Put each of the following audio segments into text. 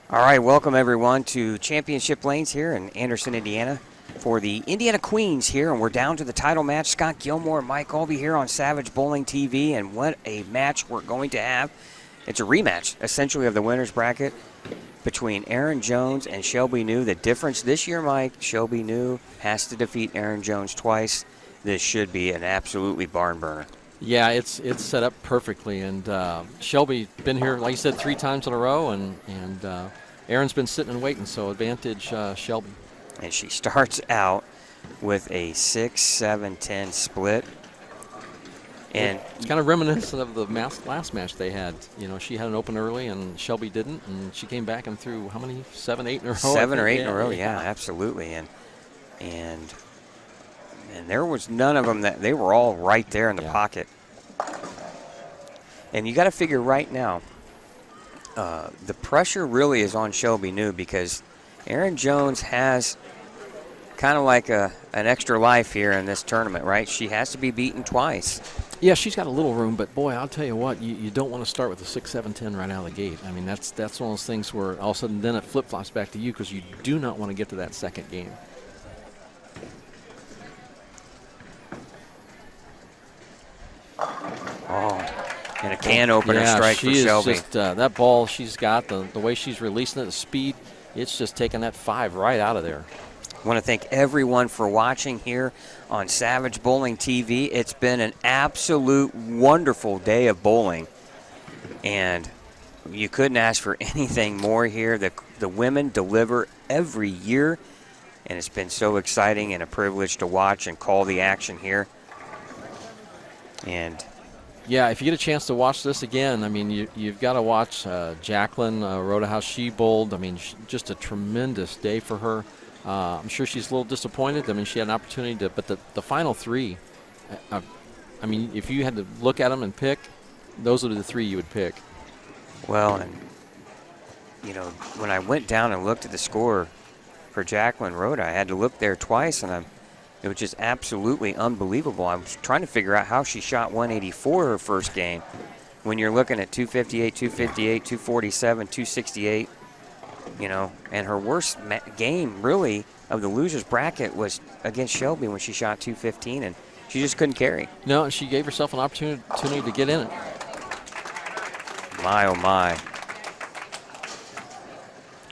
All right, welcome everyone to Championship Lanes here in Anderson, Indiana for the Indiana Queens here, and we're down to the title match. Scott Gilmore and Mike Albee here on Savage Bowling TV, and what a match we're going to have. It's a rematch, essentially, of the winner's bracket between Erin Jones and Shelby New. The difference this year, Mike, Shelby New has to defeat Erin Jones twice. This should be an absolutely barn burner. Yeah, it's set up perfectly, and Shelby been here, like you said, 3 times in a row, and Erin's been sitting and waiting, so advantage Shelby. And she starts out with a 6-7-10 split. And it's kind of reminiscent of the last match they had. You know, she had an open early, and Shelby didn't, and she came back and threw how many? 7, 8 in a row? 7 or 8 in a row, yeah, absolutely. And there was none of them that they were all right there in the pocket. And you got to figure right now, the pressure really is on Shelby New because Erin Jones has kind of like an extra life here in this tournament, right? She has to be beaten twice. Yeah, she's got a little room, but boy, I'll tell you what, you don't want to start with a 6-7-10 right out of the gate. I mean, that's one of those things where all of a sudden then it flip-flops back to you because you do not want to get to that second game. Oh, and a can opener strike for Shelby. Just, that ball she's got, the way she's releasing it, the speed, it's just taking that 5 right out of there. I want to thank everyone for watching here on Savage Bowling TV. It's been an absolute wonderful day of bowling, and you couldn't ask for anything more here. The women deliver every year, and it's been so exciting and a privilege to watch and call the action here. And yeah, if you get a chance to watch this again, I mean, you've got to watch Jacqueline Rhoda, how she bowled. I mean, just a tremendous day for her. I'm sure she's a little disappointed. I mean, she had an opportunity to, but the final 3, I mean, if you had to look at them and pick, those are the 3 you would pick. Well, and, you know, when I went down and looked at the score for Jacqueline Rhoda, I had to look there twice, and it was just absolutely unbelievable. I was trying to figure out how she shot 184 her first game when you're looking at 258, 258, 247, 268. You know, and her worst game, really, of the loser's bracket was against Shelby when she shot 215, and she just couldn't carry. No, and she gave herself an opportunity to get in it. My, oh, my.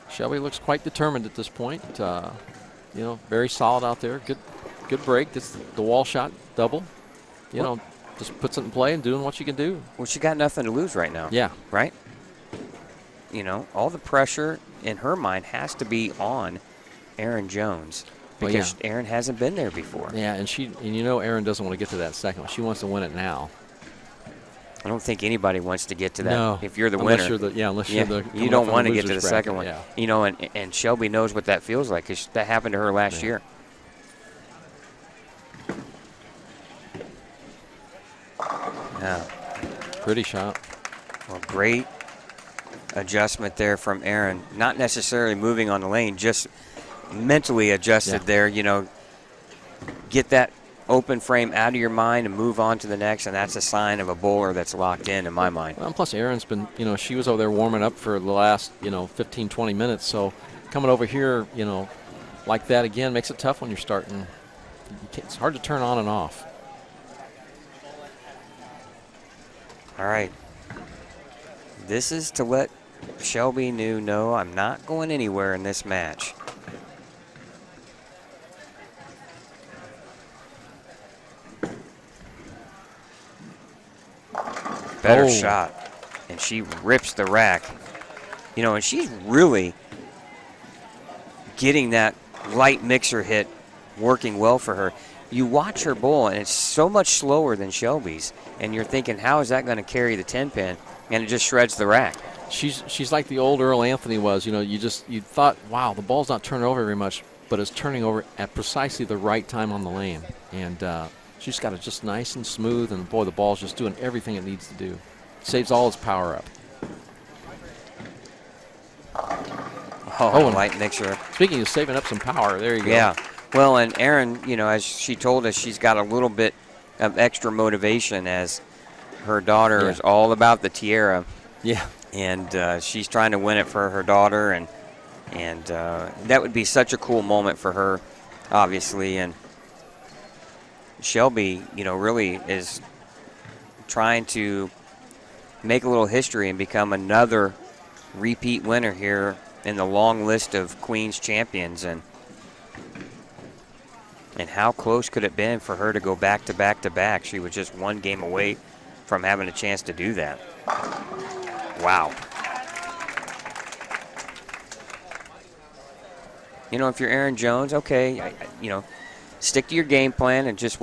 Shelby looks quite determined at this point. You know, very solid out there. Good break. This the wall shot double. You know, just puts it in play and doing what she can do. Well, she got nothing to lose right now. Yeah. Right? You know, all the pressure in her mind has to be on Erin Jones because Erin hasn't been there before. Yeah, and you know Erin doesn't want to get to that second one. She wants to win it now. I don't think anybody wants to get to that. No, if you're the unless winner. You're the you don't want to get to the second one. Yeah. You know, and Shelby knows what that feels like because that happened to her last year. Yeah. Pretty shot. Well, great adjustment there from Erin. Not necessarily moving on the lane, just mentally adjusted there. You know, get that open frame out of your mind and move on to the next, and that's a sign of a bowler that's locked in my mind. Well, and plus Erin's been, you know, she was over there warming up for the last, 15, 20 minutes. So coming over here, like that again makes it tough when you're starting. It's hard to turn on and off. All right. This is to let Shelby New know I'm not going anywhere in this match. Better shot. And she rips the rack. You know, and she's really getting that light mixer hit working well for her. You watch her bowl, and it's so much slower than Shelby's. And you're thinking, how is that going to carry the 10-pin? And it just shreds the rack. She's like the old Earl Anthony was. You know, you thought, wow, the ball's not turning over very much, but it's turning over at precisely the right time on the lane. And she's got it just nice and smooth, and boy, the ball's just doing everything it needs to do. Saves all its power up. Oh, light mixer. Speaking of saving up some power, there you go. Yeah. Well, and Erin, you know, as she told us, she's got a little bit of extra motivation as her daughter is all about the tiara. Yeah. and she's trying to win it for her daughter, and that would be such a cool moment for her, obviously. And Shelby, really is trying to make a little history and become another repeat winner here in the long list of Queens champions. And how close could it have been for her to go back to back to back? She was just one game away from having a chance to do that. Wow. If you're Aaron Jones, okay, stick to your game plan and just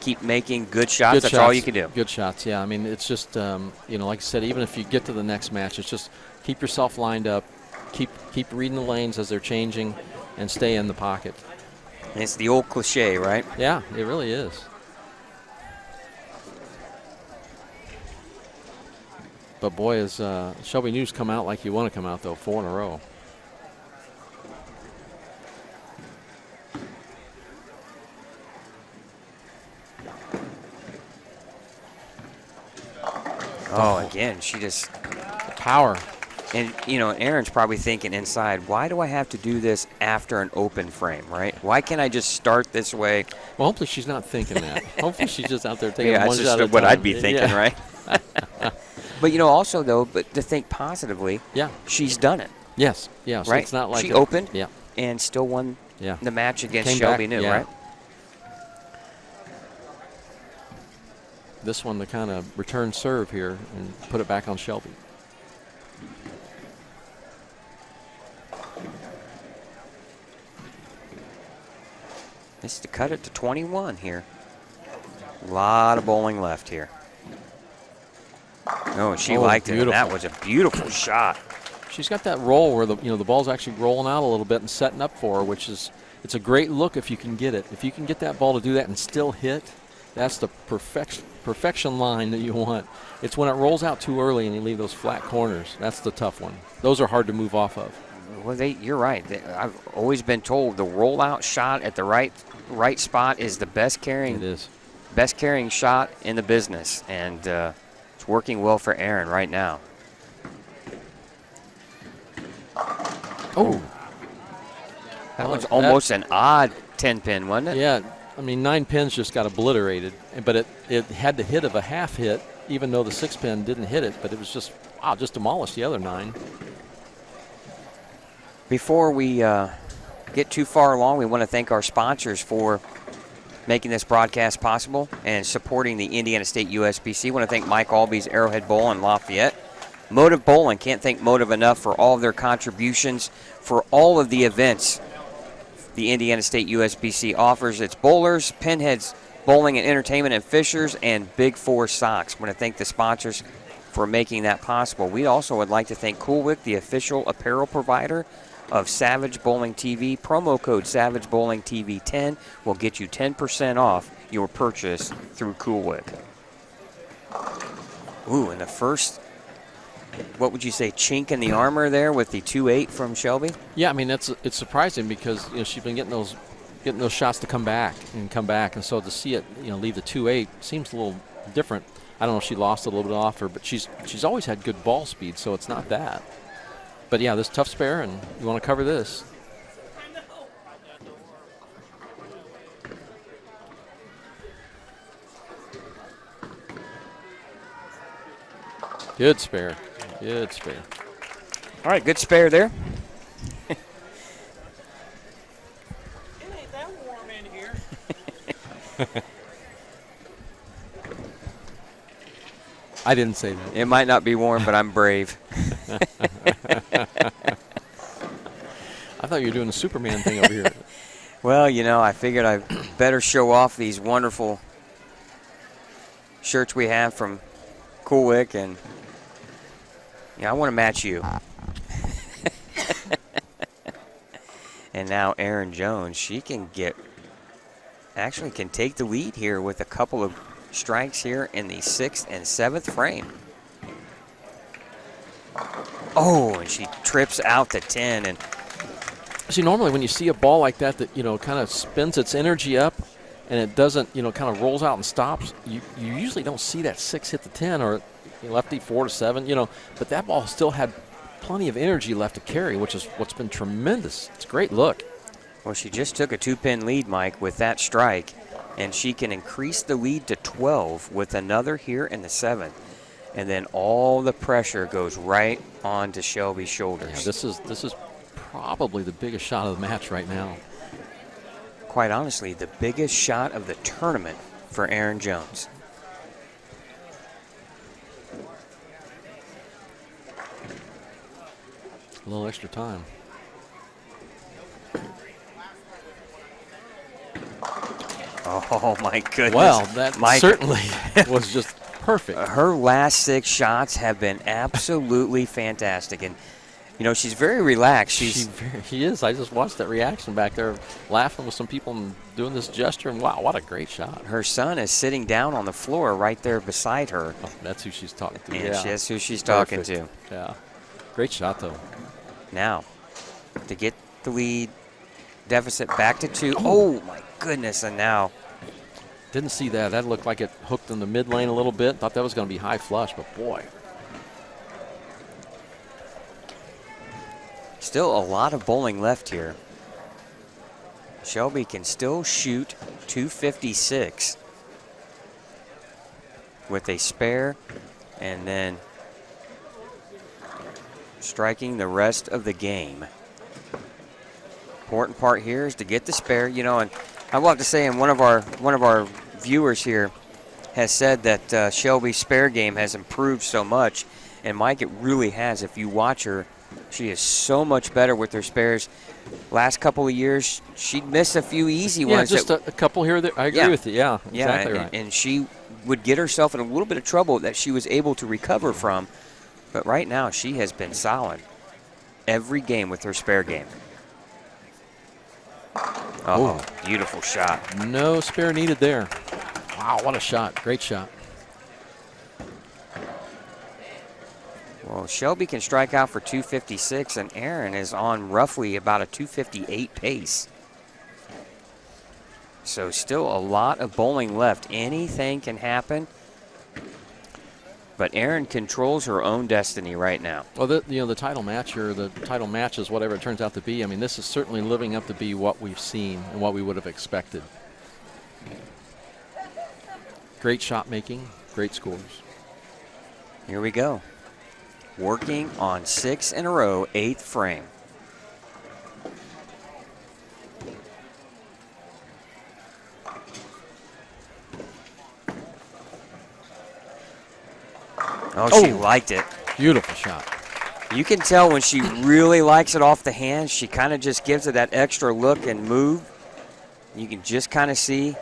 keep making good shots. That's all you can do. Good shots, yeah. I mean, it's just, like I said, even if you get to the next match, it's just keep yourself lined up, keep reading the lanes as they're changing, and stay in the pocket. And it's the old cliche, right? Yeah, it really is. But boy, is Shelby News come out like you want to come out, though, 4 in a row. Oh, again, she just... The power. And, Aaron's probably thinking inside, why do I have to do this after an open frame, right? Why can't I just start this way? Well, hopefully she's not thinking that. Hopefully she's just out there taking one shot at a time. what I'd be thinking, yeah. Right? But, also, though, but to think positively, yeah, she's done it. Yes, yeah. So right? It's not like she opened yeah. and still won the match against Came Shelby back, New, yeah. right? This one, the kind of return serve here and put it back on Shelby. This is to cut it to 21 here. A lot of bowling left here. Oh, she liked beautiful. it. That was a beautiful shot. She's got that roll where the ball's actually rolling out a little bit and setting up for her, which is it's a great look if you can get it. If you can get that ball to do that and still hit, that's the perfection line that you want. It's when it rolls out too early and you leave those flat corners. That's the tough one. Those are hard to move off of. Well, you're right. I've always been told the rollout shot at the right spot is the best carrying. It is. Best carrying shot in the business, and it's working well for Aaron right now. Oh. That was almost an odd 10-pin, wasn't it? Yeah. I mean, 9 pins just got obliterated, but it had the hit of a half hit, even though the 6-pin didn't hit it, but it was just demolished the other 9. Before we get too far along, we want to thank our sponsors for making this broadcast possible and supporting the Indiana State USBC. Want to thank Mike Alby's Arrowhead Bowl in Lafayette. Motive Bowling, can't thank Motive enough for all of their contributions for all of the events the Indiana State USBC offers. It's bowlers, pinheads, bowling and entertainment, and fishers, and Big Four socks. Want to thank the sponsors for making that possible. We also would like to thank Coolwick, the official apparel provider of Savage Bowling TV. Promo code Savage Bowling TV 10 will get you 10% off your purchase through Coolwick. Ooh, and the first, what would you say, chink in the armor there with the 2-8 from Shelby? Yeah, I mean it's surprising because she's been getting those shots to come back, and so to see it leave the 2-8 seems a little different. I don't know if she lost a little bit off her, but she's always had good ball speed, so it's not that. But yeah, this tough spare, and you want to cover this. Good spare. Good spare. All right, good spare there. It ain't that warm in here. I didn't say that. It might not be warm, but I'm brave. I thought you were doing the Superman thing over here. Well, I figured I better show off these wonderful shirts we have from Coolwick, and I want to match you. And now Aaron Jones, she can take the lead here with a couple of strikes here in the 6th and 7th frame. Oh, and she trips out the 10. And see, normally when you see a ball like that kind of spins its energy up and it doesn't, kind of rolls out and stops, you usually don't see that 6 hit the 10, or lefty 4-7, you know, but that ball still had plenty of energy left to carry, which is what's been tremendous. It's a great look. Well, she just took a 2-pin lead, Mike, with that strike, and she can increase the lead to 12 with another here in the 7th. And then all the pressure goes right onto Shelby's shoulders. Yeah, this is probably the biggest shot of the match right now. Quite honestly, the biggest shot of the tournament for Erin Jones. A little extra time. Oh, my goodness. Well, that Mike, certainly was just perfect. her last 6 shots have been absolutely fantastic. And, you know, she's very relaxed. He is. I just watched that reaction back there, laughing with some people and doing this gesture. And wow, what a great shot. Her son is sitting down on the floor right there beside her. Oh, that's who she's talking to. And Yeah. that's who she's talking Perfect. to. Yeah. Great shot, though. Now, to get the lead deficit back to 2. Oh, my goodness. And now, Didn't see that. That looked like it hooked in the mid lane a little bit. Thought that was going to be high flush, but boy. still a lot of bowling left here. Shelby can still shoot 256 with a spare and then striking the rest of the game. Important part here is to get the spare, you know, and I will have to say, and one of our viewers here has said that Shelby's spare game has improved so much, and Mike, it really has. If you watch her, she is so much better with her spares. Last couple of years, she'd miss a few easy ones. Yeah, just a couple here. I agree with you. Yeah, exactly right. And she would get herself in a little bit of trouble that she was able to recover from. But right now, she has been solid every game with her spare game. Oh, beautiful shot. No spare needed there. Wow, what a shot. Great shot. Well, Shelby can strike out for 256, and Erin is on roughly about a 258 pace. So still a lot of bowling left. Anything can happen. But Erin controls her own destiny right now. Well, the title match or the title matches, whatever it turns out to be, I mean, this is certainly living up to be what we've seen and what we would have expected. Great shot making, great scores. Here we go. Working on 6 in a row, 8th frame. Oh, she liked it. Beautiful shot. You can tell when she really likes it off the hand, she kind of just gives it that extra look and move. You can just kind of see.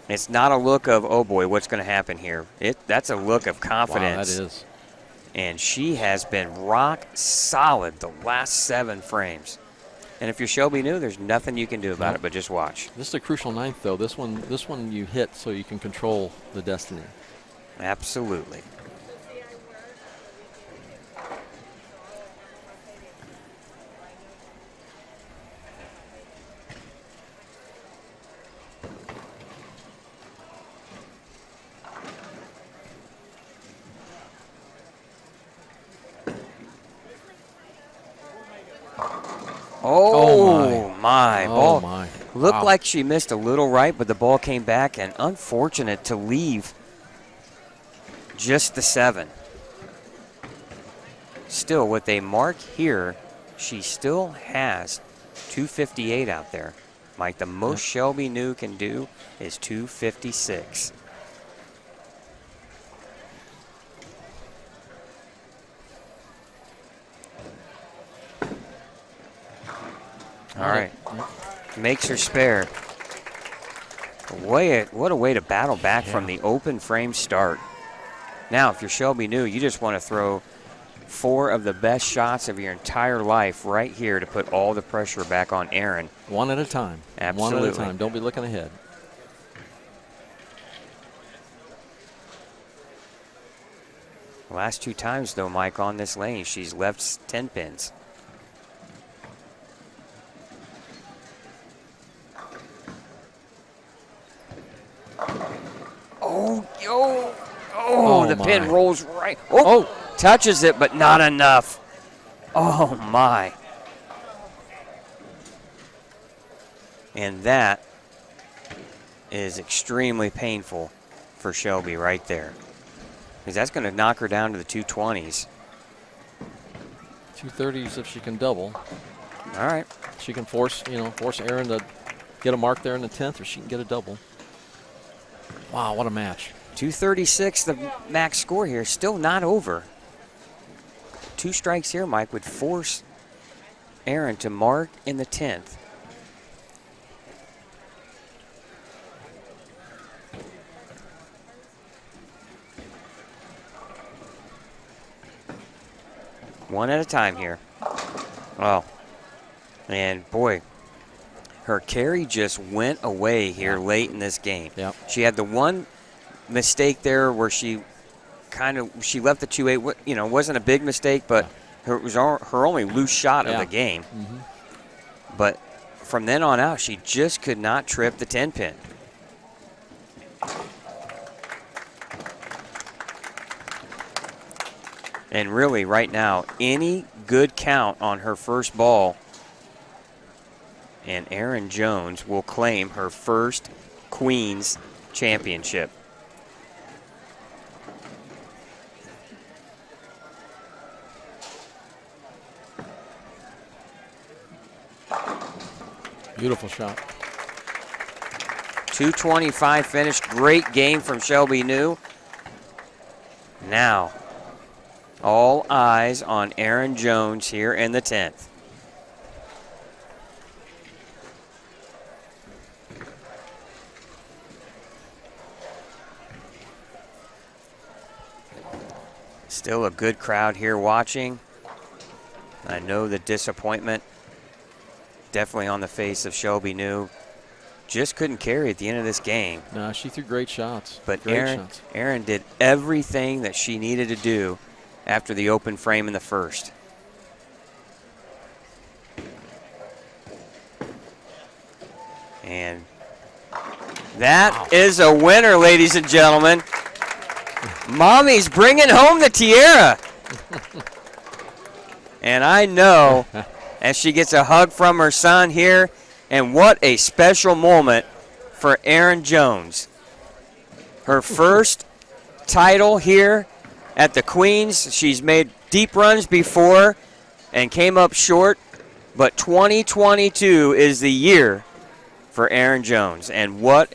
It's not a look of, oh boy, what's going to happen here. That's a look of confidence. Wow, that is. And she has been rock solid the last 7 frames. And if you're Shelby new, there's nothing you can do about it but just watch. This is a crucial 9th, though. This one you hit so you can control the destiny. Absolutely. Oh my. Ball looked like she missed a little right, but the ball came back, and unfortunate to leave just the 7. Still, with a mark here, she still has 258 out there. Mike, the most Shelby New can do is 256. All right. Makes her spare. What a way to battle back from the open frame start. Now, if you're Shelby New, you just want to throw 4 of the best shots of your entire life right here to put all the pressure back on Erin. One at a time. Absolutely. One at a time. Don't be looking ahead. Last 2 times, though, Mike, on this lane, she's left 10 pins. Oh, the pin my. rolls right. Oh, touches it, but not enough. Oh, my. And that is extremely painful for Shelby right there. Because that's going to knock her down to the 220s. 230s if she can double. All right. She can force Erin to get a mark there in the 10th, or she can get a double. Wow, what a match. 236, the max score here. Still not over. 2 strikes here, Mike, would force Erin to mark in the 10th. One at a time here. Oh. And boy, her carry just went away here late in this game. Yep. She had the one mistake there where she left the 2-8. You know, wasn't a big mistake, but it was her only loose shot of the game. Mm-hmm. But from then on out, she just could not trip the 10 pin. And really, right now, any good count on her first ball, and Erin Jones will claim her first Queens championship. Beautiful shot. 225 finish. Great game from Shelby New. Now, all eyes on Erin Jones here in the 10th. Still a good crowd here watching. I know the disappointment definitely on the face of Shelby New. Just couldn't carry at the end of this game. No, she threw great shots. But great shots. Erin did everything that she needed to do after the open frame in the first. And that is a winner, ladies and gentlemen. Mommy's bringing home the tiara. And I know as she gets a hug from her son here, and what a special moment for Erin Jones. Her first title here at the Queens. She's made deep runs before and came up short, but 2022 is the year for Erin Jones, and what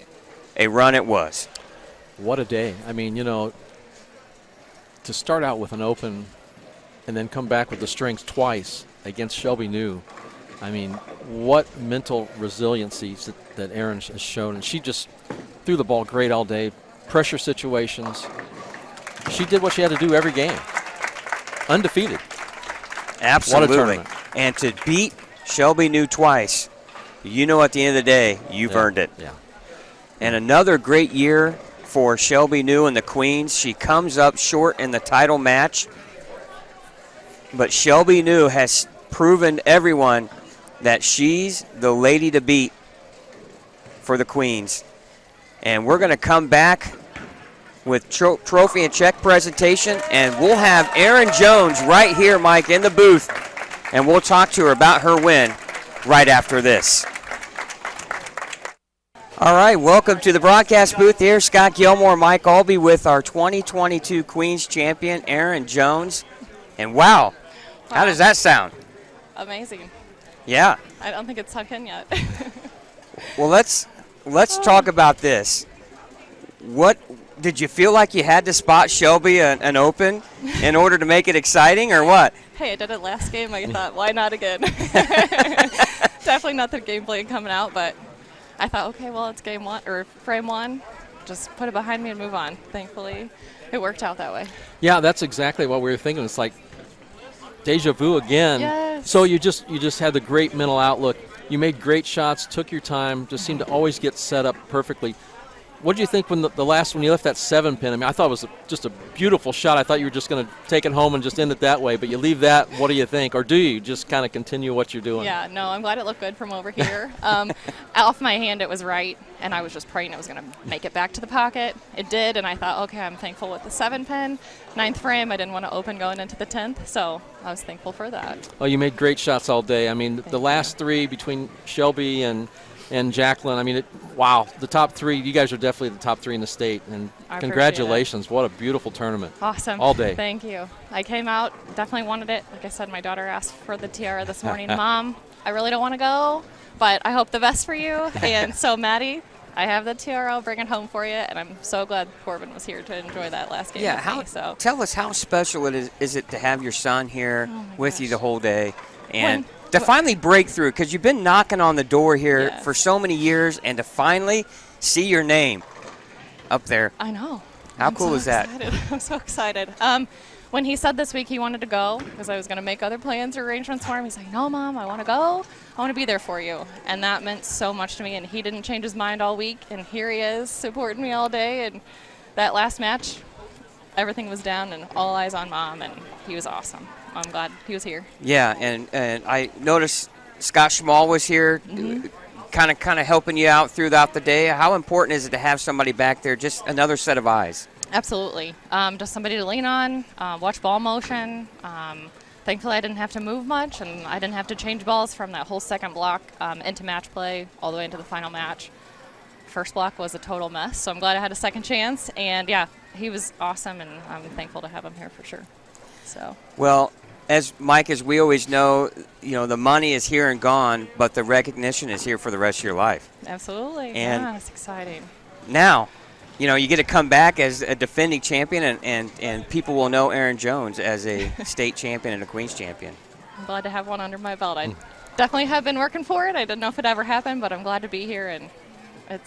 a run it was. What a day. I mean, you know, to start out with an open and then come back with the strings twice against Shelby New. I mean, what mental resiliency that Erin has shown. And she just threw the ball great all day. Pressure situations. She did what she had to do every game. Undefeated. Absolutely. What a tournament. And to beat Shelby New twice, you know at the end of the day, you've earned it. Yeah. And another great year for Shelby New and the Queens. She comes up short in the title match. But Shelby New has proven everyone that she's the lady to beat for the Queens. And we're going to come back with trophy and check presentation, and we'll have Erin Jones right here, Mike, in the booth, and we'll talk to her about her win right after this. All right, welcome to the broadcast booth here. Scott Gilmore, Mike Albee with our 2022 Queens champion, Erin Jones. And wow, how does that sound? Amazing. Yeah. I don't think it's sunk in yet. Well, let's talk about this. What did you feel like you had to spot Shelby an open in order to make it exciting, or what? Hey, I did it last game. I thought, why not again? Definitely not the game plan coming out, but I thought, okay, well, it's game one or frame one. Just put it behind me and move on. Thankfully, it worked out that way. Yeah, that's exactly what we were thinking. It's like deja vu again. Yes. So you just had the great mental outlook. You made great shots, took your time, just seemed to always get set up perfectly. What did you think when the last when you left that 7-pin? I mean, I thought it was just a beautiful shot. I thought you were just going to take it home and just end it that way. But you leave that. What do you think, or do you just kind of continue what you're doing? Yeah, no, I'm glad it looked good from over here. Off my hand, it was right, and I was just praying it was going to make it back to the pocket. It did, and I thought, okay, I'm thankful with the 7-pin. 9th frame, I didn't want to open going into the 10th, so I was thankful for that. Oh, you made great shots all day. I mean, the last three between Shelby and Jacqueline, I mean, wow, the top three, you guys are definitely the top three in the state. And I congratulations. What a beautiful tournament. Awesome. All day. Thank you. I came out, definitely wanted it. Like I said, my daughter asked for the tiara this morning. Mom, I really don't want to go, but I hope the best for you. And so, Maddie, I have the tiara. I'll bring it home for you. And I'm so glad Corbin was here to enjoy that last game with me. So. Tell us how special is it to have your son here with you the whole day and to finally break through, because you've been knocking on the door here for so many years, and to finally see your name up there. I know. How cool is that? I'm so excited. When he said this week he wanted to go, because I was going to make other plans or arrangements for him, he's like, no, Mom, I want to go. I want to be there for you. And that meant so much to me, and he didn't change his mind all week, and here he is supporting me all day. And that last match, everything was down and all eyes on Mom, and he was awesome. I'm glad he was here. Yeah, and I noticed Scott Schmall was here, kind of helping you out throughout the day. How important is it to have somebody back there, just another set of eyes? Absolutely. Just somebody to lean on, watch ball motion. Thankfully, I didn't have to move much, and I didn't have to change balls from that whole second block into match play all the way into the final match. First block was a total mess, so I'm glad I had a second chance. And, yeah, he was awesome, and I'm thankful to have him here for sure. So. Well, as Mike, as we always know, the money is here and gone, but the recognition is here for the rest of your life. Absolutely. And yeah, it's exciting. Now, you get to come back as a defending champion, and people will know Aaron Jones as a state champion and a Queens champion. I'm glad to have one under my belt. I definitely have been working for it. I didn't know if it ever happened, but I'm glad to be here, and it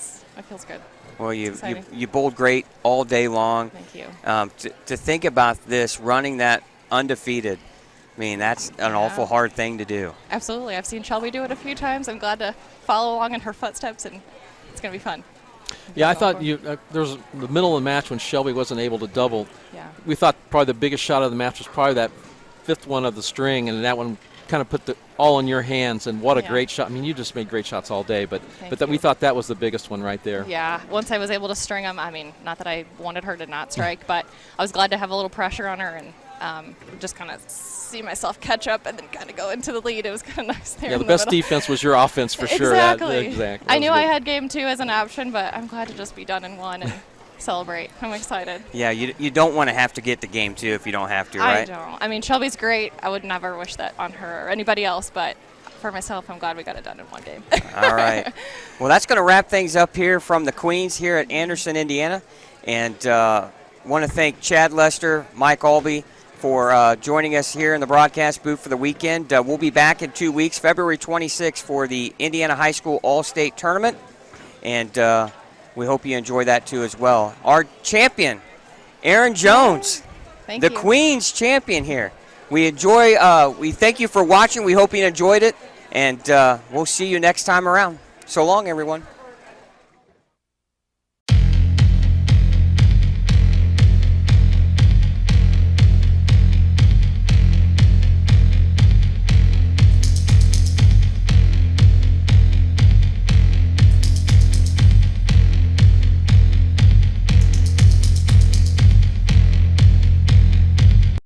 feels good. Well, you bowled great all day long. Thank you. To think about this, running that undefeated, I mean, that's an awful hard thing to do. Absolutely. I've seen Shelby do it a few times. I'm glad to follow along in her footsteps, and it's going to be fun. Yeah, I thought there was the middle of the match when Shelby wasn't able to double. Yeah. We thought probably the biggest shot of the match was probably that fifth one of the string, and that one kind of put all in your hands. And what a great shot! I mean, you just made great shots all day, but we thought that was the biggest one right there. Yeah. Once I was able to string them, I mean, not that I wanted her to not strike, but I was glad to have a little pressure on her and just kind of see myself catch up and then kind of go into the lead. It was kind of nice there. Yeah, the best defense was your offense for sure. Exactly. I knew I had game 2 as an option, but I'm glad to just be done in one and celebrate. I'm excited. Yeah, you don't want to have to get to game 2 if you don't have to, right? I don't. I mean, Shelby's great. I would never wish that on her or anybody else, but for myself, I'm glad we got it done in one game. All right. Well, that's going to wrap things up here from the Queens here at Anderson, Indiana. And want to thank Chad Lester, Mike Albee, for joining us here in the broadcast booth for the weekend. We'll be back in 2 weeks, February 26th, for the Indiana High School All-State Tournament. And we hope you enjoy that, too, as well. Our champion, Aaron Jones, Thank you. the Queens champion here. We thank you for watching. We hope you enjoyed it. And we'll see you next time around. So long, everyone.